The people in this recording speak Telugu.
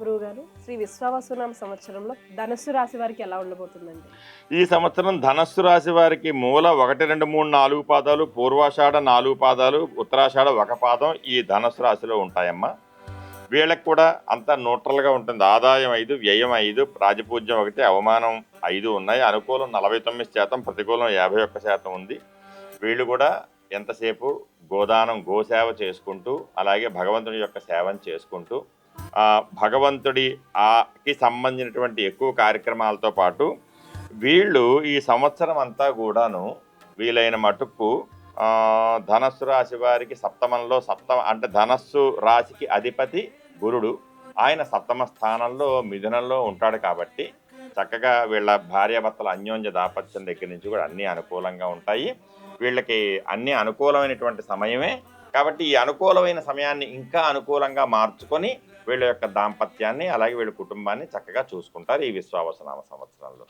గురువుగారు, శ్రీ విశ్వావసునామ సంవత్సరంలో ధనుస్సు రాశి వారికి ఎలా ఉండబోతుందండి? ఈ సంవత్సరం ధనస్సు రాశి వారికి మూల 1, 2, 3, 4 పాదాలు, పూర్వాషాఢ 4 పాదాలు, ఉత్తరాషాఢ 1 పాదం ఈ ధనస్సు రాశిలో ఉంటాయమ్మా. వీళ్ళకి కూడా అంతా న్యూట్రల్గా ఉంటుంది. ఆదాయం 5, వ్యయం 5, రాజపూజ్యం 1, అవమానం 5 ఉన్నాయి. అనుకూలం 49%, ప్రతికూలం 51% ఉంది. వీళ్ళు కూడా ఎంతసేపు గోదానం, గోసేవ చేసుకుంటూ, అలాగే భగవంతుడి యొక్క సేవను చేసుకుంటూ, భగవంతుడికి సంబంధించినటువంటి ఎక్కువ కార్యక్రమాలతో పాటు వీళ్ళు ఈ సంవత్సరం అంతా కూడాను వీలైన మటుకు ధనస్సు రాశి వారికి సప్తమంలో అంటే ధనస్సు రాశికి అధిపతి గురుడు, ఆయన సప్తమ స్థానంలో మిథునంలో ఉంటాడు కాబట్టి చక్కగా వీళ్ళ భార్యాభర్తల అన్యోన్య దాపత్యం దగ్గర నుంచి కూడా అన్నీ అనుకూలంగా ఉంటాయి. వీళ్ళకి అన్ని అనుకూలమైనటువంటి సమయమే కాబట్టి ఈ అనుకూలమైన సమయాన్ని ఇంకా అనుకూలంగా మార్చుకొని వీళ్ళ యొక్క దాంపత్యాన్ని అలాగే వీళ్ళ కుటుంబాన్ని చక్కగా చూసుకుంటారు ఈ విశ్వావసునామ సంవత్సరంలో.